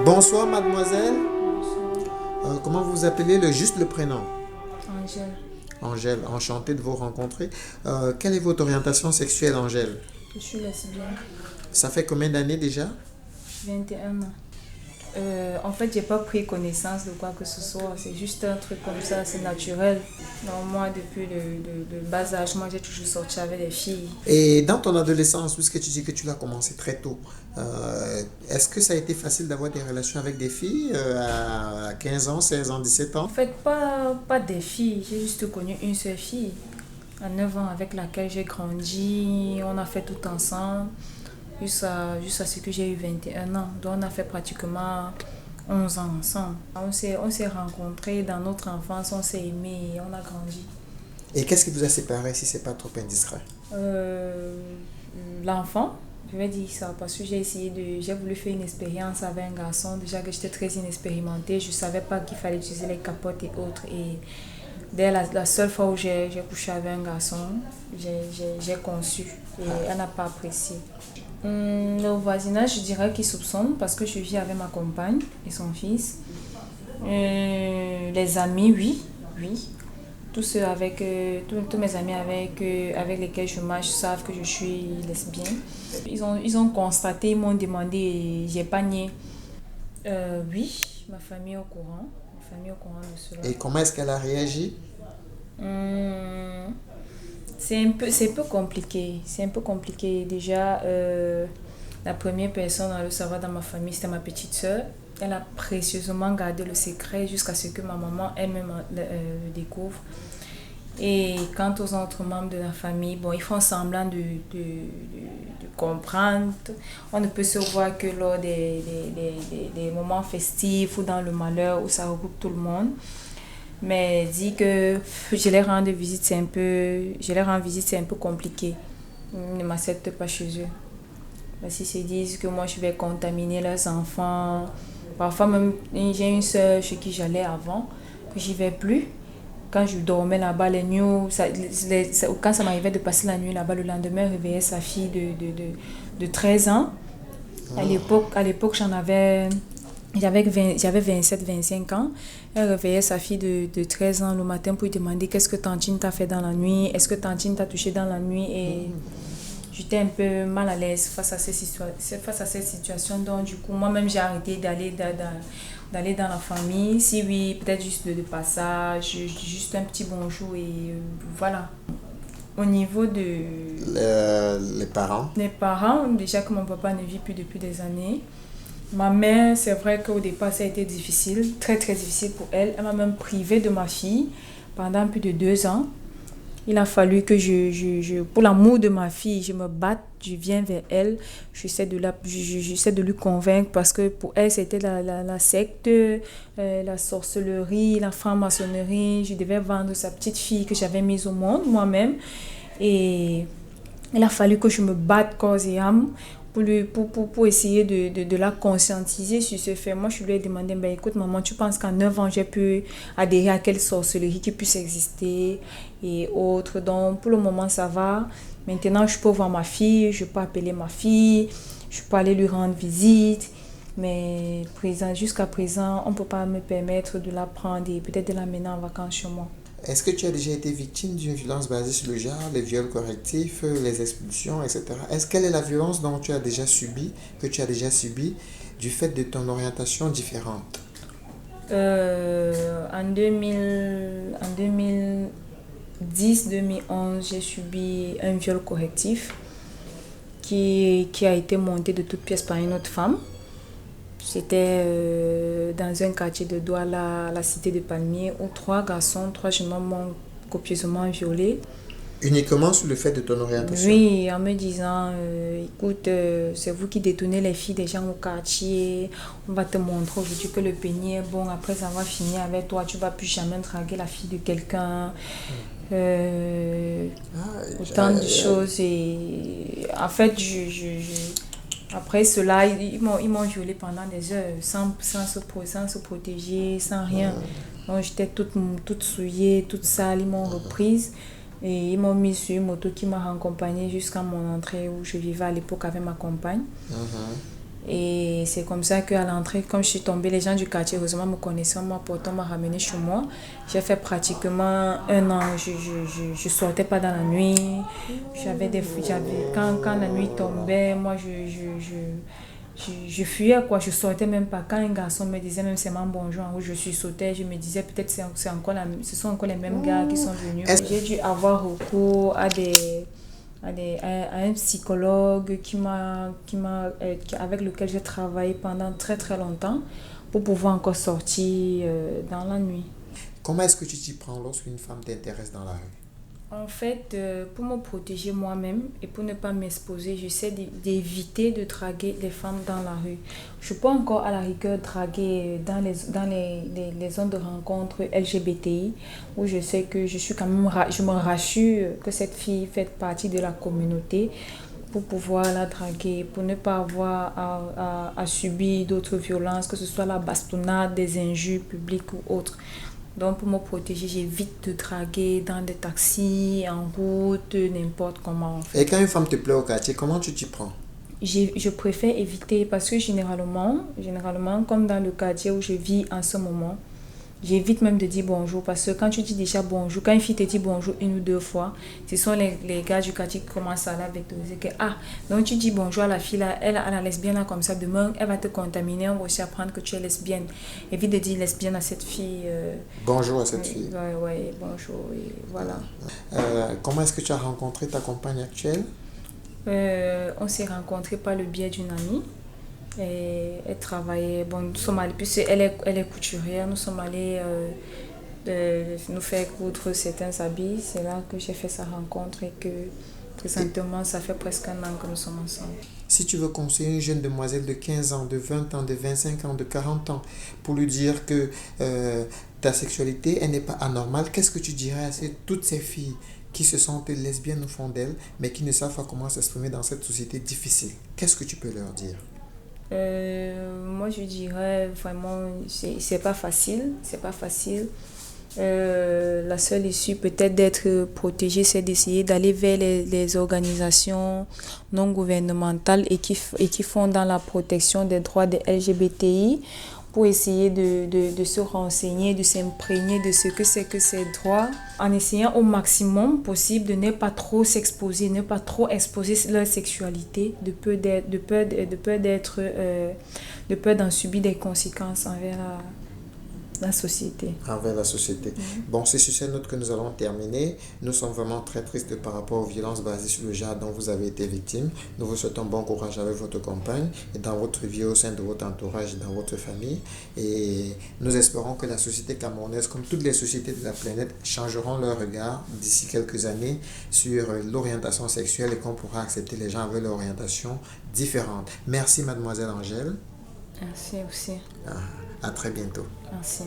Bonsoir mademoiselle. Comment vous vous appelez juste le prénom? Angèle, Angèle, enchanté de vous rencontrer. Quelle est votre orientation sexuelle, Angèle? je suis lesbienne, Ça fait combien d'années déjà? 21 ans. En fait, j'ai pas pris connaissance de quoi que ce soit. C'est juste un truc comme ça, c'est naturel. Donc, moi, depuis le bas âge, moi, j'ai toujours sorti avec des filles. Et dans ton adolescence, puisque tu dis que tu l'as commencé très tôt, est-ce que ça a été facile d'avoir des relations avec des filles à 15 ans, 16 ans, 17 En ans? fait, pas des filles. J'ai juste connu une seule fille à 9 ans avec laquelle j'ai grandi. On a fait tout ensemble jusqu'à ce que j'ai eu 21 ans. Donc, on a fait pratiquement 11 ans ensemble. On s'est rencontrés dans notre enfance, on s'est aimés et on a grandi. Et qu'est-ce qui vous a séparés si c'est pas trop indiscret? Euh, L'enfant, je vais dire ça parce que j'ai voulu faire une expérience avec un garçon. Déjà que j'étais très inexpérimentée, je savais pas qu'il fallait utiliser les capotes et autres. Et dès la seule fois où j'ai couché avec un garçon, j'ai conçu et elle n'a pas apprécié. Le voisinage, je dirais qu'il soupçonne parce que je vis avec ma compagne et son fils. Les amis, oui, oui. Tous mes amis avec lesquels je marche savent que je suis lesbienne. Ils ont constaté, ils m'ont demandé et j'ai pas nié. Oui, ma famille est au courant. Ma famille est au courant de cela. Et comment est-ce qu'elle a réagi? Hum, c'est un peu compliqué. C'est un peu compliqué. Déjà, la première personne à le savoir dans ma famille, c'était ma petite sœur. Elle a précieusement gardé le secret jusqu'à ce que ma maman elle-même le découvre. Et quant aux autres membres de la famille, bon, ils font semblant de comprendre. On ne peut se voir que lors des moments festifs ou dans le malheur où ça regroupe tout le monde. Mais dit que je les rends visite, c'est un peu compliqué. Ils ne m'acceptent pas chez eux. Parce qu'ils se disent que moi je vais contaminer leurs enfants. Parfois même, j'ai une soeur chez qui j'allais avant, que j'y vais plus. Quand je dormais là-bas, les nuits, quand ça m'arrivait de passer la nuit là-bas, le lendemain, je réveillais sa fille de 13 ans. À l'époque j'avais 27 25 ans. Elle réveillait sa fille de 13 ans le matin pour lui demander qu'est-ce que Tantine t'a fait dans la nuit, est-ce que Tantine t'a touché dans la nuit. Et j'étais un peu mal à l'aise face à cette situation. Donc, du coup, moi-même, j'ai arrêté d'aller dans la famille. Si oui, peut-être juste de passage, juste un petit bonjour et voilà. Au niveau Les parents? des parents, déjà que mon papa ne vit plus depuis des années. Ma mère, c'est vrai qu'au départ, ça a été difficile, très très difficile pour elle. Elle m'a même privée de ma fille pendant plus de 2 ans. Il a fallu que pour l'amour de ma fille, je me batte, je viens vers elle, j'essaie de lui convaincre parce que pour elle, c'était la secte, la sorcellerie, la franc-maçonnerie. Je devais vendre sa petite fille que j'avais mise au monde moi-même. Et il a fallu que je me batte corps et âme pour essayer de la conscientiser sur ce fait. Moi, je lui ai demandé, ben, écoute, maman, tu penses qu'en 9 ans, j'ai pu adhérer à quelle sorcellerie qui puisse exister et autres. Donc, pour le moment, ça va. Maintenant, je peux voir ma fille, je peux appeler ma fille, je peux aller lui rendre visite. Mais jusqu'à présent, on ne peut pas me permettre de la prendre et peut-être de la mener en vacances chez moi. Est-ce que tu as déjà été victime d'une violence basée sur le genre, les viols correctifs, les expulsions, etc.? Quelle est la violence dont tu as déjà subi, que tu as déjà subi, du fait de ton orientation différente? En 2010-2011, j'ai subi un viol correctif qui a été monté de toutes pièces par une autre femme. C'était dans un quartier de Douala, la cité de Palmiers, où 3 jeunes hommes m'ont copieusement violée. Uniquement sur le fait de ton orientation? Oui, en me disant, écoute, c'est vous qui détenez les filles des gens au quartier. On va te montrer aujourd'hui que le pénis est bon. Après avoir fini avec toi, tu ne vas plus jamais draguer la fille de quelqu'un. Autant de choses. Et en fait, après cela, ils m'ont violée pendant des heures, sans se protéger, sans rien. Donc, j'étais toute souillée, toute sale. Ils m'ont reprise. Et ils m'ont mis sur une moto qui m'a raccompagnée jusqu'à mon entrée où je vivais à l'époque avec ma compagne. Mhm. Et c'est comme ça qu'à l'entrée, comme je suis tombée, les gens du quartier, heureusement, me connaissant, moi, pourtant, m'a ramené chez moi. J'ai fait pratiquement 1 an. Je sortais pas dans la nuit. Quand la nuit tombait, moi, je fuyais, quoi. Je sortais même pas. Quand un garçon me disait même c'est mon bonjour, en haut, je suis sautais, je me disais peut-être ce sont encore les mêmes gars qui sont venus. J'ai dû avoir recours à un psychologue avec lequel j'ai travaillé pendant très très longtemps pour pouvoir encore sortir dans la nuit. Comment est-ce que tu t'y prends lorsqu'une femme t'intéresse dans la rue? En fait, pour me protéger moi-même et pour ne pas m'exposer, j'essaie d'éviter de draguer les femmes dans la rue. Je peux encore à la rigueur draguer dans les zones de rencontre LGBTI où je sais que je suis quand même, je me rassure que cette fille fait partie de la communauté pour pouvoir la draguer, pour ne pas avoir à subir d'autres violences, que ce soit la bastonnade, des injures publiques ou autres. Donc pour me protéger, j'évite de draguer dans des taxis, en route, n'importe comment. En fait. Et quand une femme te plaît au quartier, comment tu t'y prends? Je préfère éviter parce que généralement, comme dans le quartier où je vis en ce moment, j'évite même de dire bonjour parce que quand tu dis déjà bonjour, quand une fille te dit bonjour 1 ou 2 fois, ce sont les gars du quartier qui commencent à avec te dire que donc tu dis bonjour à la fille là, elle à la lesbienne là comme ça, demain elle va te contaminer, on va aussi apprendre que tu es lesbienne. Évite de dire lesbienne à cette fille. Bonjour à cette fille. Ouais, bonjour, et voilà. Comment est-ce que tu as rencontré ta compagne actuelle? On s'est rencontrés par le biais d'une amie. Et elle travaillait, nous sommes allés, puisque elle est couturière, nous sommes allés nous faire coudre certains habits. C'est là que j'ai fait sa rencontre et que présentement, ça fait presque 1 an que nous sommes ensemble. Si tu veux conseiller une jeune demoiselle de 15 ans, de 20 ans, de 25 ans, de 40 ans, pour lui dire que ta sexualité, elle n'est pas anormale, qu'est-ce que tu dirais à toutes ces filles qui se sentent lesbiennes au fond d'elles, mais qui ne savent pas comment s'exprimer dans cette société difficile? Qu'est-ce que tu peux leur dire? Moi, je dirais vraiment, c'est pas facile, la seule issue peut-être d'être protégée, c'est d'essayer d'aller vers les organisations non gouvernementales et qui font dans la protection des droits des LGBTI pour essayer de se renseigner, de s'imprégner de ce que c'est que ces droits, en essayant au maximum possible de ne pas trop s'exposer, ne pas trop exposer leur sexualité, de peur d'en subir des conséquences envers la société. Envers la société. Bon, c'est sur cette note que nous allons terminer. Nous sommes vraiment très tristes par rapport aux violences basées sur le genre dont vous avez été victime. Nous vous souhaitons bon courage avec votre compagne et dans votre vie au sein de votre entourage et dans votre famille. Et nous espérons que la société camerounaise, comme toutes les sociétés de la planète, changeront leur regard d'ici quelques années sur l'orientation sexuelle et qu'on pourra accepter les gens avec leur orientation différente. Merci, mademoiselle Angèle. Merci aussi. À très bientôt. Merci.